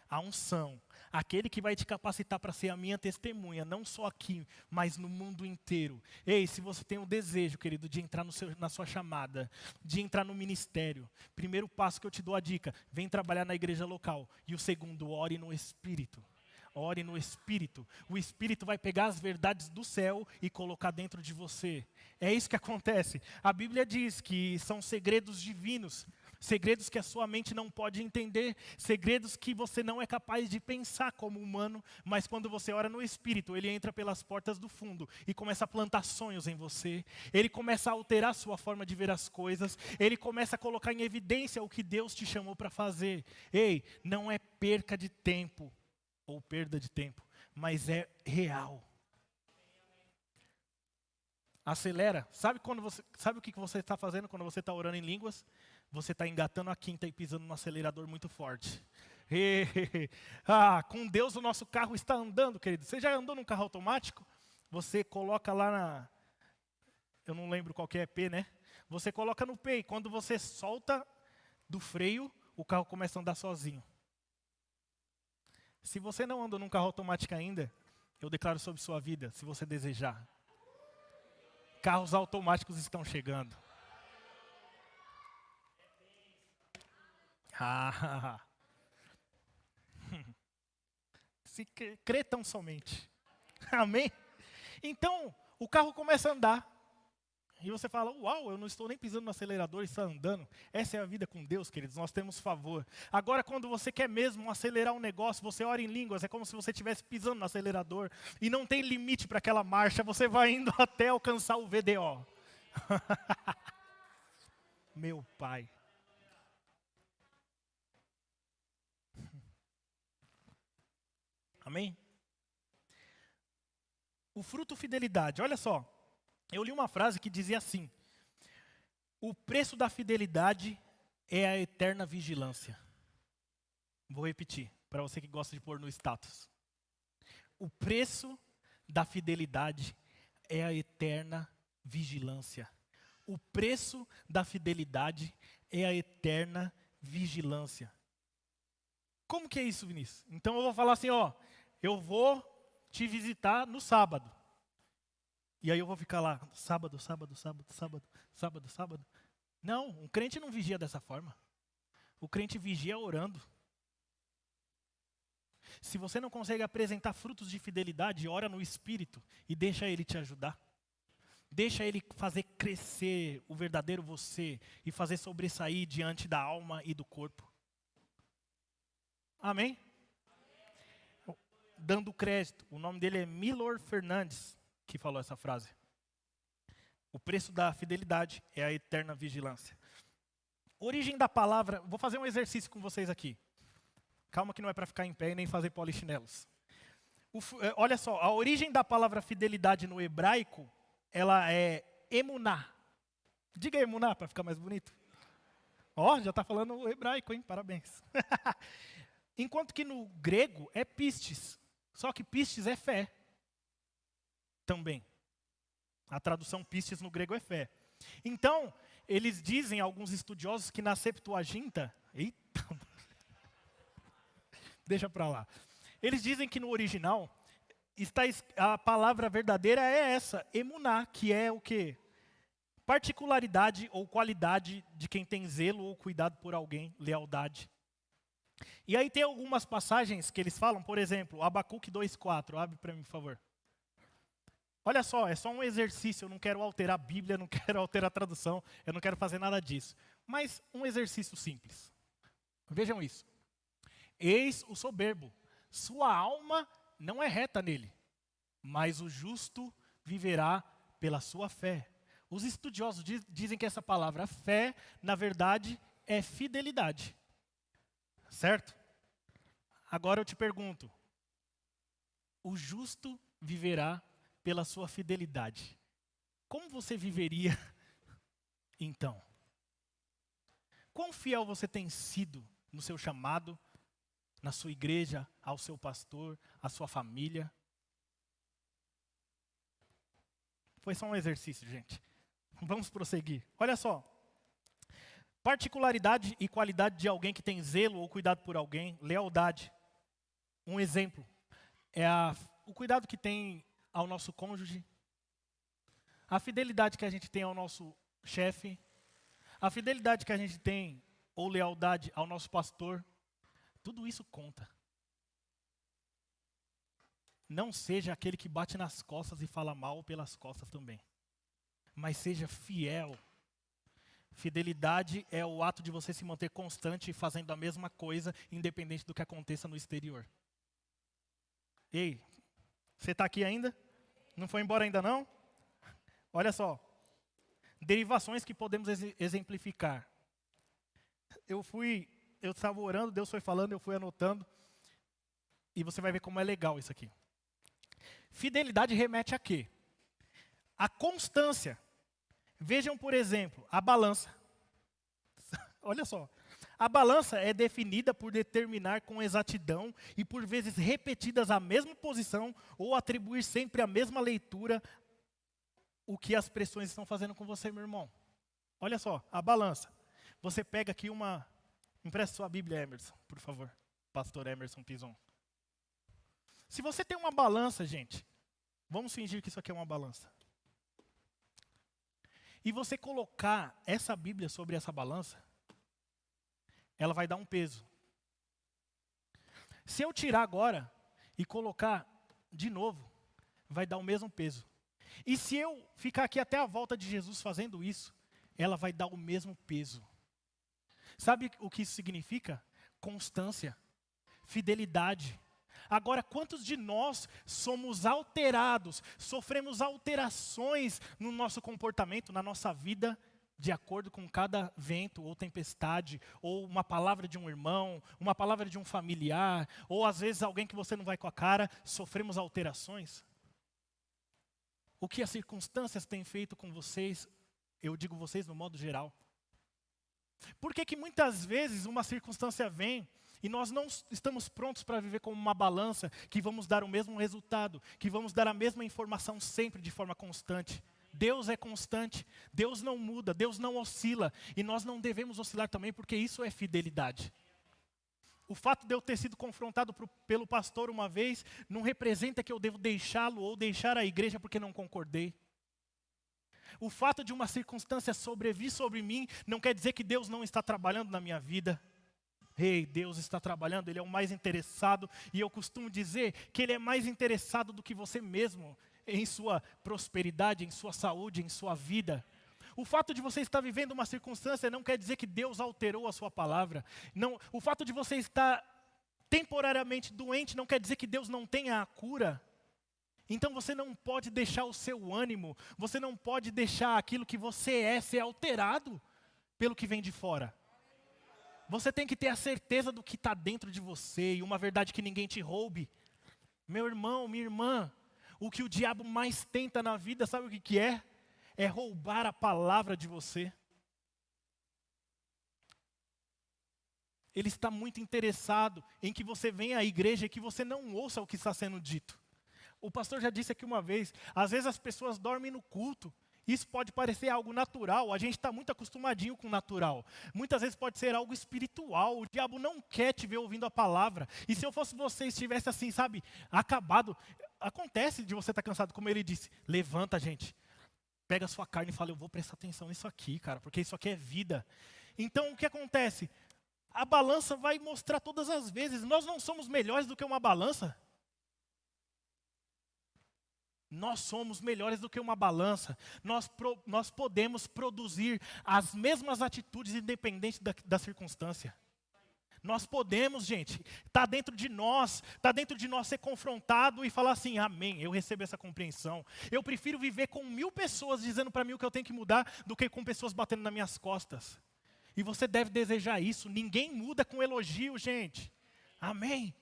Speaker 1: a unção, aquele que vai te capacitar para ser a minha testemunha, não só aqui, mas no mundo inteiro. Ei, se você tem o desejo, querido, de entrar na sua chamada, de entrar no ministério, primeiro passo que eu te dou a dica, vem trabalhar na igreja local. E o segundo, ore no Espírito. Ore no Espírito. O Espírito vai pegar as verdades do céu e colocar dentro de você. É isso que acontece. A Bíblia diz que são segredos divinos. Segredos que a sua mente não pode entender. Segredos que você não é capaz de pensar como humano. Mas quando você ora no Espírito, ele entra pelas portas do fundo e começa a plantar sonhos em você. Ele começa a alterar a sua forma de ver as coisas. Ele começa a colocar em evidência o que Deus te chamou para fazer. Ei, não é perca de tempo ou perda de tempo, mas é real. Acelera. Sabe o que você está fazendo quando você está orando em línguas? Você está engatando a quinta e pisando no acelerador muito forte. Com Deus o nosso carro está andando, querido. Você já andou num carro automático? Você coloca lá eu não lembro qual que é P, né? Você coloca no P e quando você solta do freio, o carro começa a andar sozinho. Se você não anda num carro automático ainda, eu declaro sobre sua vida, se você desejar. Carros automáticos estão chegando. Se crê tão somente. Amém? Então, o carro começa a andar. E você fala, uau, eu não estou nem pisando no acelerador, está andando. Essa é a vida com Deus, queridos, nós temos favor. Agora, quando você quer mesmo acelerar um negócio, você ora em línguas, é como se você estivesse pisando no acelerador. E não tem limite para aquela marcha, você vai indo até alcançar o VDO. Meu pai. Amém? O fruto fidelidade, olha só. Eu li uma frase que dizia assim: o preço da fidelidade é a eterna vigilância. Vou repetir, para você que gosta de pôr no status. O preço da fidelidade é a eterna vigilância. O preço da fidelidade é a eterna vigilância. Como que é isso, Vinícius? Então eu vou falar assim, eu vou te visitar no sábado. E aí eu vou ficar lá, sábado. Não, um crente não vigia dessa forma. O crente vigia orando. Se você não consegue apresentar frutos de fidelidade, ora no Espírito e deixa Ele te ajudar. Deixa Ele fazer crescer o verdadeiro você e fazer sobressair diante da alma e do corpo. Amém? Dando crédito, o nome dele é Milor Fernandes, que falou essa frase. O preço da fidelidade é a eterna vigilância. Origem da palavra, vou fazer um exercício com vocês aqui. Calma que não é para ficar em pé e nem fazer polichinelos. Olha só, a origem da palavra fidelidade no hebraico, ela é emuná. Diga emuná para ficar mais bonito. Já está falando o hebraico, hein? Parabéns. Enquanto que no grego é pistes. Só que pistes é fé. Também. A tradução pistes no grego é fé. Então, eles dizem, alguns estudiosos, que na Septuaginta... Eita! Deixa para lá. Eles dizem que no original, a palavra verdadeira é essa, emuná, que é o quê? Particularidade ou qualidade de quem tem zelo ou cuidado por alguém, lealdade. E aí tem algumas passagens que eles falam, por exemplo, Abacuque 2:4, abre para mim, por favor. Olha só, é só um exercício, eu não quero alterar a Bíblia, não quero alterar a tradução, eu não quero fazer nada disso. Mas um exercício simples. Vejam isso. Eis o soberbo, Sua alma não é reta nele, mas o justo viverá pela sua fé. Os estudiosos dizem que essa palavra fé, na verdade, é fidelidade. Certo? Agora eu te pergunto, o justo viverá pela sua fidelidade. Como você viveria então? Quão fiel você tem sido no seu chamado, na sua igreja, ao seu pastor, à sua família? Foi só um exercício, gente. Vamos prosseguir. Olha só. Particularidade e qualidade de alguém que tem zelo ou cuidado por alguém, lealdade. Um exemplo é o cuidado que tem ao nosso cônjuge, a fidelidade que a gente tem ao nosso chefe, a fidelidade que a gente tem ou lealdade ao nosso pastor. Tudo isso conta. Não seja aquele que bate nas costas e fala mal pelas costas também. Mas seja fiel. Fidelidade é o ato de você se manter constante e fazendo a mesma coisa, independente do que aconteça no exterior. Ei, você está aqui ainda? Não foi embora ainda não? Olha só. Derivações que podemos exemplificar. Eu estava orando, Deus foi falando, eu fui anotando. E você vai ver como é legal isso aqui. Fidelidade remete a quê? A constância. Vejam, por exemplo, a balança. Olha só. A balança é definida por determinar com exatidão e por vezes repetidas a mesma posição ou atribuir sempre a mesma leitura o que as pressões estão fazendo com você, meu irmão. Olha só, a balança. Você pega aqui empresta sua Bíblia, Emerson, por favor. Pastor Emerson Pison. Se você tem uma balança, gente, vamos fingir que isso aqui é uma balança. E você colocar essa Bíblia sobre essa balança, ela vai dar um peso. Se eu tirar agora e colocar de novo, vai dar o mesmo peso. E se eu ficar aqui até a volta de Jesus fazendo isso, ela vai dar o mesmo peso. Sabe o que isso significa? Constância, fidelidade. Agora, quantos de nós somos alterados, sofremos alterações no nosso comportamento, na nossa vida, de acordo com cada vento ou tempestade, ou uma palavra de um irmão, uma palavra de um familiar, ou às vezes alguém que você não vai com a cara, sofremos alterações? O que as circunstâncias têm feito com vocês, eu digo vocês no modo geral. Por que muitas vezes uma circunstância vem e nós não estamos prontos para viver como uma balança, que vamos dar o mesmo resultado, que vamos dar a mesma informação sempre de forma constante? Deus é constante, Deus não muda, Deus não oscila, e nós não devemos oscilar também, porque isso é fidelidade. O fato de eu ter sido confrontado pelo pastor uma vez, não representa que eu devo deixá-lo ou deixar a igreja porque não concordei. O fato de uma circunstância sobrevir sobre mim, não quer dizer que Deus não está trabalhando na minha vida. Ei, Deus está trabalhando, Ele é o mais interessado, e eu costumo dizer que Ele é mais interessado do que você mesmo, em sua prosperidade, em sua saúde, em sua vida. O fato de você estar vivendo uma circunstância não quer dizer que Deus alterou a sua palavra. Não, o fato de você estar temporariamente doente não quer dizer que Deus não tenha a cura. Então você não pode deixar o seu ânimo, você não pode deixar aquilo que você é ser alterado pelo que vem de fora. Você tem que ter a certeza do que está dentro de você e uma verdade que ninguém te roube. Meu irmão, minha irmã, o que o diabo mais tenta na vida, sabe o que é? É roubar a palavra de você. Ele está muito interessado em que você venha à igreja e que você não ouça o que está sendo dito. O pastor já disse aqui uma vez, às vezes as pessoas dormem no culto. Isso pode parecer algo natural, a gente está muito acostumadinho com o natural. Muitas vezes pode ser algo espiritual, o diabo não quer te ver ouvindo a palavra. E se eu fosse você, estivesse assim, sabe, acabado. Acontece de você estar cansado, como ele disse, levanta, gente. Pega a sua carne e fala, eu vou prestar atenção nisso aqui, cara, porque isso aqui é vida. Então o que acontece? A balança vai mostrar todas as vezes, nós não somos melhores do que uma balança. Nós somos melhores do que uma balança. Nós podemos produzir as mesmas atitudes independente da circunstância. Nós podemos, gente, está dentro de nós ser confrontado e falar assim, amém, eu recebo essa compreensão. Eu prefiro viver com 1000 pessoas dizendo para mim o que eu tenho que mudar, do que com pessoas batendo nas minhas costas. E você deve desejar isso. Ninguém muda com elogio, gente. Amém.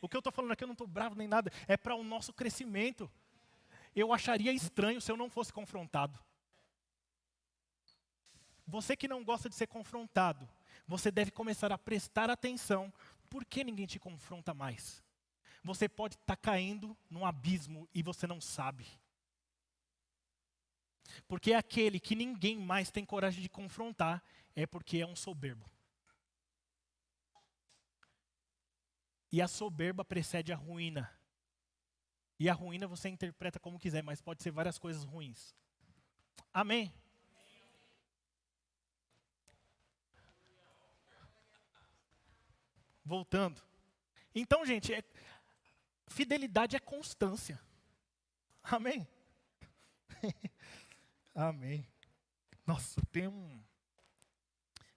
Speaker 1: O que eu estou falando aqui, eu não estou bravo nem nada, é para o nosso crescimento. Eu acharia estranho se eu não fosse confrontado. Você que não gosta de ser confrontado, você deve começar a prestar atenção. Por que ninguém te confronta mais? Você pode estar caindo num abismo e você não sabe. Porque aquele que ninguém mais tem coragem de confrontar é porque é um soberbo. E a soberba precede a ruína. E a ruína você interpreta como quiser, mas pode ser várias coisas ruins. Amém? Voltando. Então, gente, fidelidade é constância. Amém? Amém. Nossa, tem um...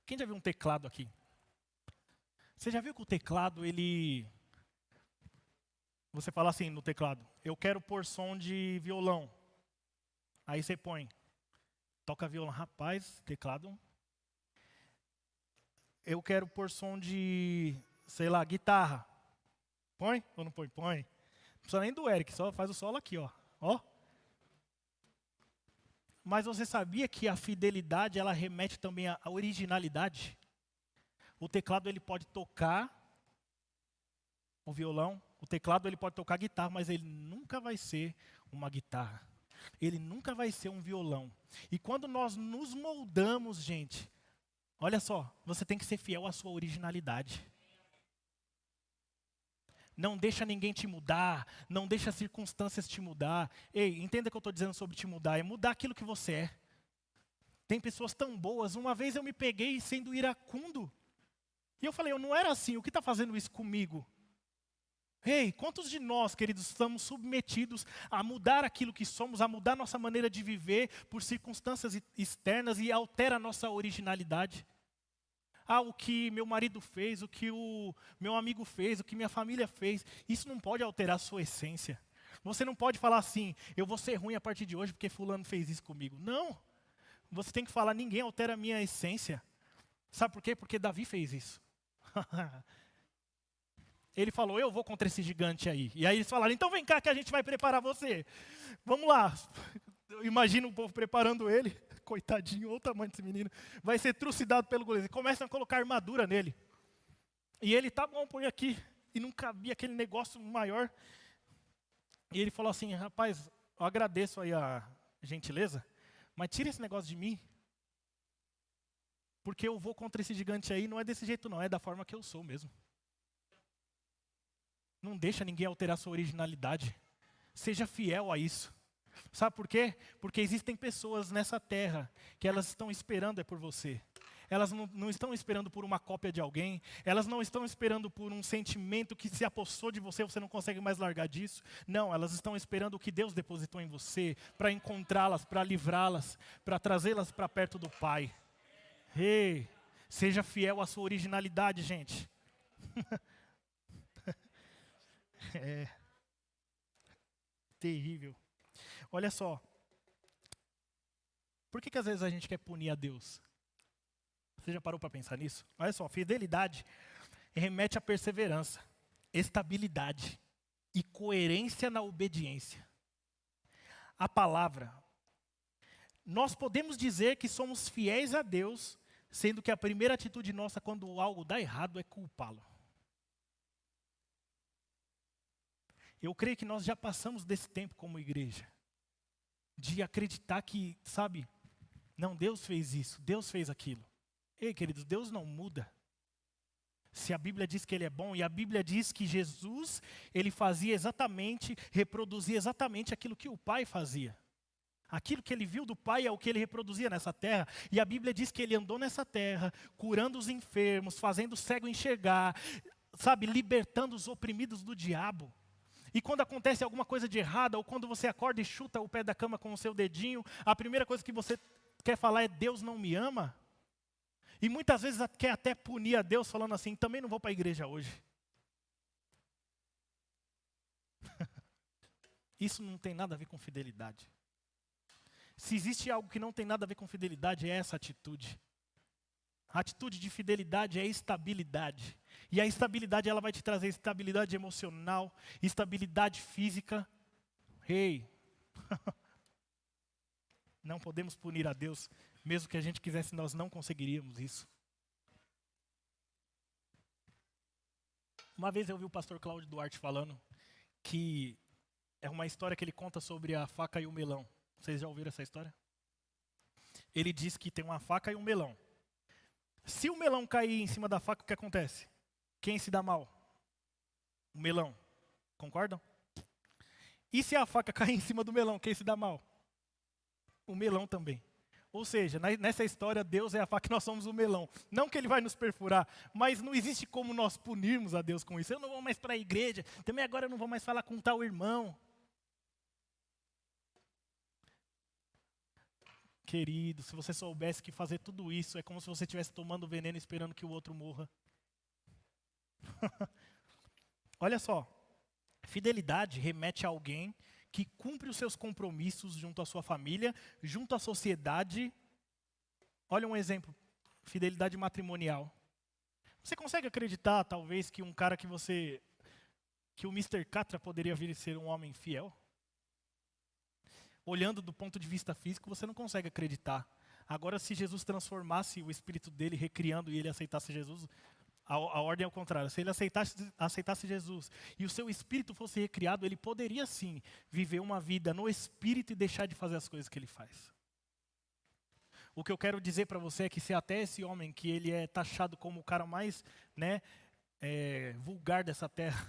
Speaker 1: Quem já viu um teclado aqui? Você já viu que o teclado, ele... Você fala assim no teclado, eu quero pôr som de violão. Aí você põe, toca violão. Rapaz, teclado... Eu quero pôr som de, sei lá, guitarra. Põe ou não põe? Põe. Não precisa nem do Eric, só faz o solo aqui, ó. Ó. Mas você sabia que a fidelidade, ela remete também à originalidade? O teclado, ele pode tocar o violão, o teclado, ele pode tocar guitarra, mas ele nunca vai ser uma guitarra. Ele nunca vai ser um violão. E quando nós nos moldamos, gente, olha só, você tem que ser fiel à sua originalidade. Não deixa ninguém te mudar, não deixa as circunstâncias te mudar. Ei, entenda o que eu estou dizendo sobre te mudar, é mudar aquilo que você é. Tem pessoas tão boas, uma vez eu me peguei sendo iracundo. E eu falei, eu não era assim, o que está fazendo isso comigo? Ei, quantos de nós, queridos, estamos submetidos a mudar aquilo que somos, a mudar nossa maneira de viver por circunstâncias externas e altera a nossa originalidade? Ah, o que meu marido fez, o que o meu amigo fez, o que minha família fez, isso não pode alterar a sua essência. Você não pode falar assim, eu vou ser ruim a partir de hoje porque fulano fez isso comigo. Não, você tem que falar, ninguém altera a minha essência. Sabe por quê? Porque Davi fez isso. Ele falou, eu vou contra esse gigante aí. E aí eles falaram, então vem cá que a gente vai preparar você. Vamos lá. Imagina o povo preparando ele. Coitadinho, olha o tamanho desse menino. Vai ser trucidado pelo goleiro. E começam a colocar armadura nele. E ele, tá bom, põe aqui. E não cabia aquele negócio maior. E ele falou assim, rapaz, eu agradeço aí a gentileza, mas tira esse negócio de mim. Porque eu vou contra esse gigante aí, não é desse jeito não, é da forma que eu sou mesmo. Não deixa ninguém alterar sua originalidade. Seja fiel a isso. Sabe por quê? Porque existem pessoas nessa terra que elas estão esperando por você. Elas não estão esperando por uma cópia de alguém. Elas não estão esperando por um sentimento que se apossou de você, você não consegue mais largar disso. Não, elas estão esperando o que Deus depositou em você, para encontrá-las, para livrá-las, para trazê-las para perto do Pai. Ei, seja fiel à sua originalidade, gente. É terrível. Olha só. Por que às vezes a gente quer punir a Deus? Você já parou para pensar nisso? Olha só, fidelidade remete à perseverança, estabilidade e coerência na obediência. A palavra. Nós podemos dizer que somos fiéis a Deus, sendo que a primeira atitude nossa quando algo dá errado é culpá-lo. Eu creio que nós já passamos desse tempo como igreja, de acreditar que, sabe, não, Deus fez isso, Deus fez aquilo. Ei, queridos, Deus não muda. Se a Bíblia diz que Ele é bom, e a Bíblia diz que Jesus, Ele fazia exatamente, reproduzia exatamente aquilo que o Pai fazia. Aquilo que Ele viu do Pai é o que Ele reproduzia nessa terra. E a Bíblia diz que Ele andou nessa terra, curando os enfermos, fazendo o cego enxergar, sabe, libertando os oprimidos do diabo. E quando acontece alguma coisa de errada, ou quando você acorda e chuta o pé da cama com o seu dedinho, a primeira coisa que você quer falar é, Deus não me ama? E muitas vezes quer até punir a Deus falando assim, também não vou para a igreja hoje. Isso não tem nada a ver com fidelidade. Se existe algo que não tem nada a ver com fidelidade, é essa atitude. A atitude de fidelidade é estabilidade. E a estabilidade ela vai te trazer estabilidade emocional, estabilidade física. Ei, não podemos punir a Deus, mesmo que a gente quisesse, nós não conseguiríamos isso. Uma vez eu vi o pastor Cláudio Duarte falando que é uma história que ele conta sobre a faca e o melão. Vocês já ouviram essa história? Ele diz que tem uma faca e um melão. Se o melão cair em cima da faca, o que acontece? Quem se dá mal? O melão. Concordam? E se a faca cair em cima do melão, quem se dá mal? O melão também. Ou seja, nessa história, Deus é a faca e nós somos o melão. Não que ele vai nos perfurar, mas não existe como nós punirmos a Deus com isso. Eu não vou mais para a igreja, também agora eu não vou mais falar com tal irmão. Querido, se você soubesse que fazer tudo isso é como se você estivesse tomando veneno esperando que o outro morra. Olha só, fidelidade remete a alguém que cumpre os seus compromissos junto à sua família, junto à sociedade. Olha um exemplo, fidelidade matrimonial. Você consegue acreditar, talvez, que um cara que o Mr. Catra poderia vir a ser um homem fiel? Olhando do ponto de vista físico, você não consegue acreditar. Agora, se Jesus transformasse o espírito dele, recriando, e ele aceitasse Jesus, a ordem é ao contrário. Se ele aceitasse Jesus e o seu espírito fosse recriado, ele poderia sim viver uma vida no espírito e deixar de fazer as coisas que ele faz. O que eu quero dizer para você é que se até esse homem, que ele é taxado como o cara mais vulgar dessa terra,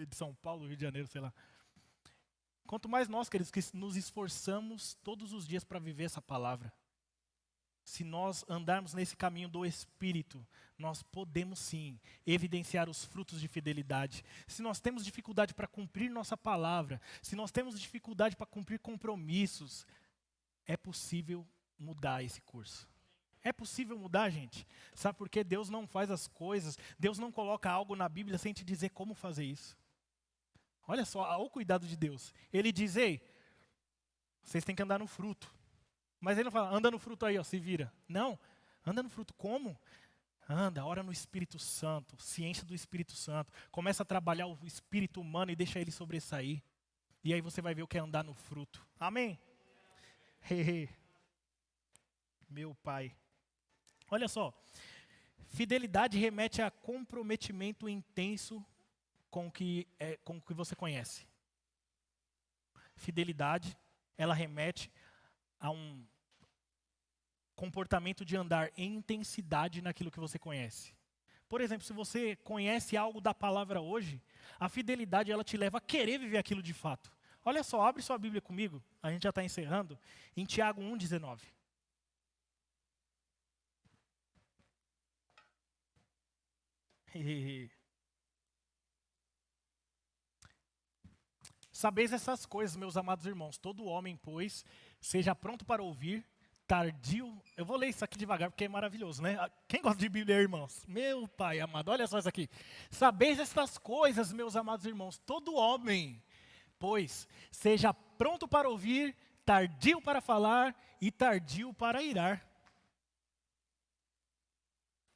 Speaker 1: de São Paulo, Rio de Janeiro, sei lá. Quanto mais nós, queridos, que nos esforçamos todos os dias para viver essa palavra. Se nós andarmos nesse caminho do Espírito, nós podemos sim evidenciar os frutos de fidelidade. Se nós temos dificuldade para cumprir nossa palavra, se nós temos dificuldade para cumprir compromissos, é possível mudar esse curso. É possível mudar, gente. Sabe por quê? Deus não faz as coisas, Deus não coloca algo na Bíblia sem te dizer como fazer isso. Olha só, olha o cuidado de Deus. Ele diz, ei, vocês têm que andar no fruto. Mas ele não fala, anda no fruto aí, ó, se vira. Não, anda no fruto como? Anda, ora no Espírito Santo, se enche do Espírito Santo. Começa a trabalhar o espírito humano e deixa ele sobressair. E aí você vai ver o que é andar no fruto. Amém? Meu Pai. Olha só, fidelidade remete a comprometimento intenso com o que você conhece. Fidelidade, ela remete a um comportamento de andar em intensidade naquilo que você conhece. Por exemplo, se você conhece algo da palavra hoje, a fidelidade ela te leva a querer viver aquilo de fato. Olha só, abre sua Bíblia comigo, a gente já está encerrando, em Tiago 1,19. Sabeis essas coisas, meus amados irmãos, todo homem, pois, seja pronto para ouvir, tardio. Eu vou ler isso aqui devagar porque é maravilhoso, né? Quem gosta de Bíblia, irmãos? Meu Pai amado, olha só isso aqui. Sabeis estas coisas, meus amados irmãos, todo homem, pois, seja pronto para ouvir, tardio para falar e tardio para irar.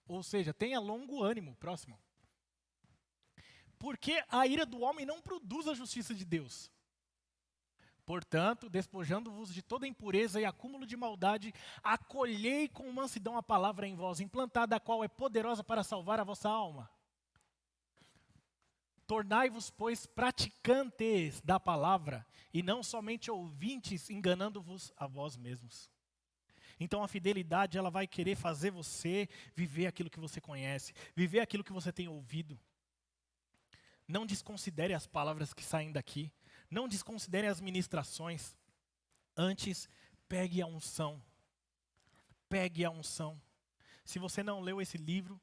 Speaker 1: Ou seja, tenha longo ânimo, próximo. Porque a ira do homem não produz a justiça de Deus. Portanto, despojando-vos de toda impureza e acúmulo de maldade, acolhei com mansidão a palavra em vós implantada, a qual é poderosa para salvar a vossa alma. Tornai-vos, pois, praticantes da palavra, e não somente ouvintes, enganando-vos a vós mesmos. Então a fidelidade, ela vai querer fazer você viver aquilo que você conhece, viver aquilo que você tem ouvido. Não desconsidere as palavras que saem daqui. Não desconsidere as ministrações. Antes, pegue a unção. Pegue a unção. Se você não leu esse livro,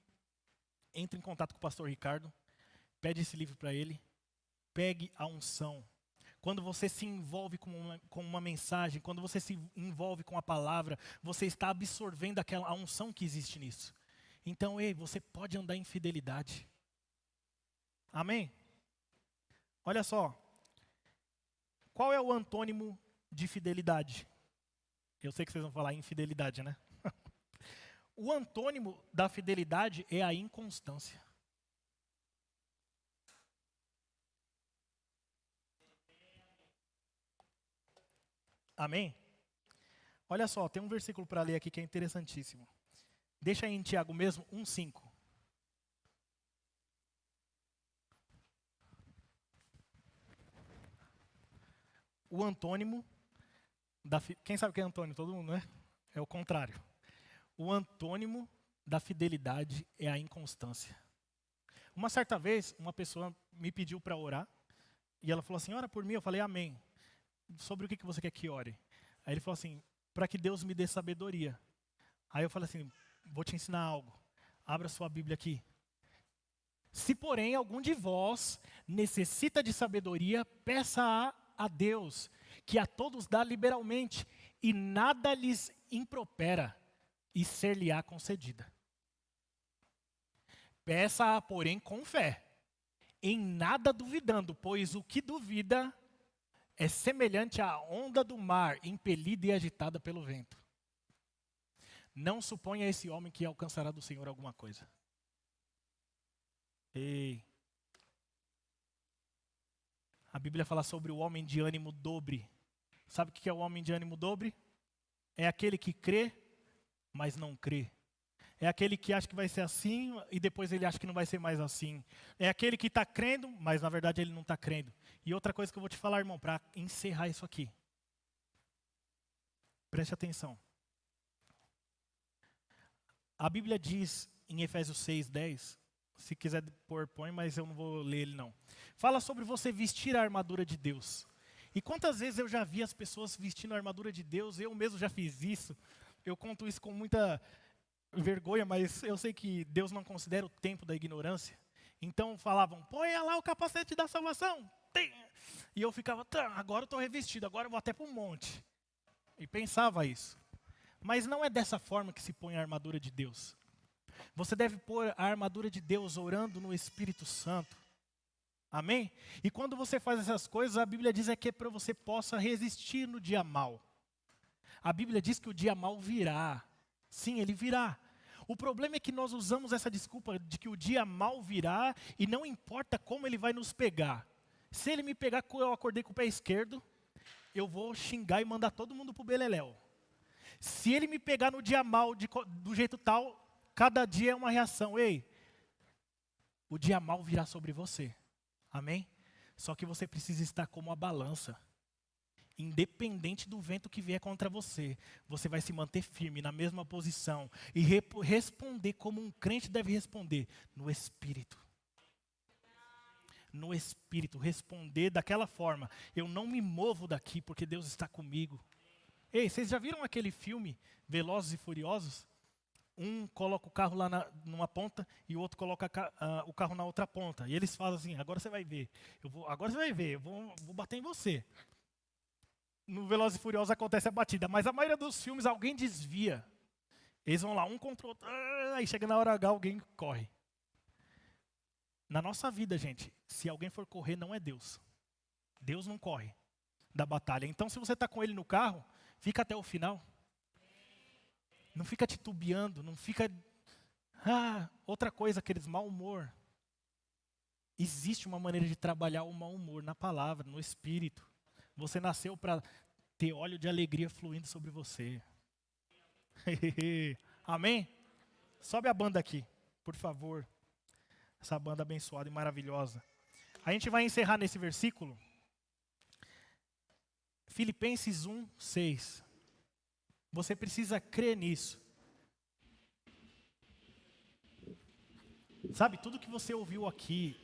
Speaker 1: entre em contato com o pastor Ricardo. Pede esse livro para ele. Pegue a unção. Quando você se envolve com uma mensagem, quando você se envolve com a palavra, você está absorvendo a unção que existe nisso. Então, ei, você pode andar em fidelidade. Amém? Olha só. Qual é o antônimo de fidelidade? Eu sei que vocês vão falar infidelidade, né? O antônimo da fidelidade é a inconstância. Amém? Olha só, tem um versículo para ler aqui que é interessantíssimo. Deixa aí em Tiago mesmo, 1:5. O antônimo quem sabe o que é antônimo? Todo mundo, né? É o contrário. O antônimo da fidelidade é a inconstância. Uma certa vez, uma pessoa me pediu para orar, e ela falou assim, ora por mim, eu falei amém. Sobre o que você quer que ore? Aí ele falou assim, para que Deus me dê sabedoria. Aí eu falei assim, vou te ensinar algo. Abra sua Bíblia aqui. Se porém algum de vós necessita de sabedoria, peça a Deus, que a todos dá liberalmente, e nada lhes impropera, e ser-lhe-á concedida. Peça-a, porém, com fé, em nada duvidando, pois o que duvida é semelhante à onda do mar, impelida e agitada pelo vento. Não suponha esse homem que alcançará do Senhor alguma coisa. Ei. A Bíblia fala sobre o homem de ânimo dobre. Sabe o que é o homem de ânimo dobre? É aquele que crê, mas não crê. É aquele que acha que vai ser assim e depois ele acha que não vai ser mais assim. É aquele que está crendo, mas na verdade ele não está crendo. E outra coisa que eu vou te falar, irmão, para encerrar isso aqui. Preste atenção. A Bíblia diz em Efésios 6:10, se quiser pôr, põe, mas eu não vou ler ele não. Fala sobre você vestir a armadura de Deus. E quantas vezes eu já vi as pessoas vestindo a armadura de Deus, eu mesmo já fiz isso. Eu conto isso com muita vergonha, mas eu sei que Deus não considera o tempo da ignorância. Então falavam, põe lá o capacete da salvação. E eu ficava, agora eu estou revestido, agora eu vou até para um monte. E pensava isso. Mas não é dessa forma que se põe a armadura de Deus. Você deve pôr a armadura de Deus orando no Espírito Santo. Amém? E quando você faz essas coisas, a Bíblia diz que é para você possa resistir no dia mau. A Bíblia diz que o dia mau virá. Sim, ele virá. O problema é que nós usamos essa desculpa de que o dia mau virá e não importa como ele vai nos pegar. Se ele me pegar quando eu acordei com o pé esquerdo, eu vou xingar e mandar todo mundo para o beleléu. Se ele me pegar no dia mau do jeito tal, cada dia é uma reação. Ei, o dia mau virá sobre você. Amém? Só que você precisa estar como a balança. Independente do vento que vier contra você, você vai se manter firme na mesma posição e responder como um crente deve responder, no Espírito. No Espírito, responder daquela forma. Eu não me movo daqui porque Deus está comigo. Ei, vocês já viram aquele filme, Velozes e Furiosos? Um coloca o carro lá numa ponta e o outro coloca o carro na outra ponta. E eles falam assim, agora você vai ver. Agora você vai ver, eu vou bater em você. No Velozes e Furiosos acontece a batida, mas a maioria dos filmes alguém desvia. Eles vão lá, um contra o outro, aí chega na hora H, alguém corre. Na nossa vida, gente, se alguém for correr, não é Deus. Deus não corre da batalha. Então, se você está com ele no carro, fica até o final. Não fica titubeando, não fica... outra coisa, aqueles mau humor. Existe uma maneira de trabalhar o mau humor na palavra, no Espírito. Você nasceu para ter óleo de alegria fluindo sobre você. Amém? Sobe a banda aqui, por favor. Essa banda abençoada e maravilhosa. A gente vai encerrar nesse versículo. Filipenses 1:6. Você precisa crer nisso. Sabe, tudo que você ouviu aqui,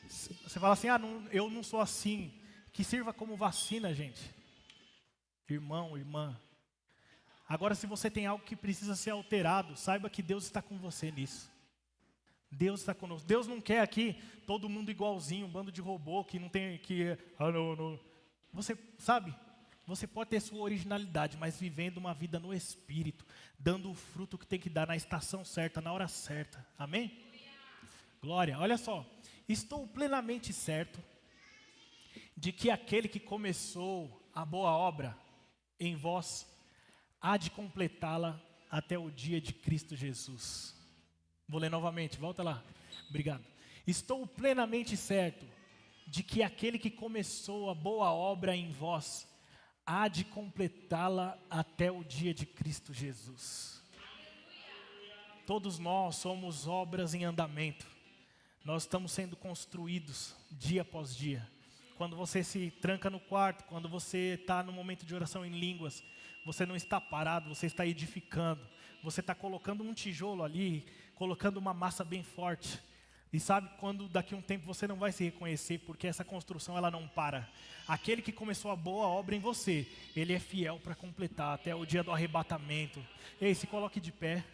Speaker 1: você fala assim, eu não sou assim. Que sirva como vacina, gente. Irmão, irmã. Agora, se você tem algo que precisa ser alterado, saiba que Deus está com você nisso. Deus está conosco. Deus não quer aqui todo mundo igualzinho, um bando de robô que não tem que... não. Você sabe, você pode ter sua originalidade, mas vivendo uma vida no Espírito, dando o fruto que tem que dar na estação certa, na hora certa. Amém? Glória. Olha só. Estou plenamente certo de que aquele que começou a boa obra em vós há de completá-la até o dia de Cristo Jesus. Vou ler novamente, volta lá. Obrigado. Estou plenamente certo de que aquele que começou a boa obra em vós há de completá-la até o dia de Cristo Jesus. Todos nós somos obras em andamento. Nós estamos sendo construídos dia após dia. Quando você se tranca no quarto, quando você está no momento de oração em línguas, você não está parado, você está edificando. Você está colocando um tijolo ali, colocando uma massa bem forte. E sabe quando daqui a um tempo você não vai se reconhecer, porque essa construção ela não para. Aquele que começou a boa obra em você, ele é fiel para completar até o dia do arrebatamento. Ei, se coloque de pé.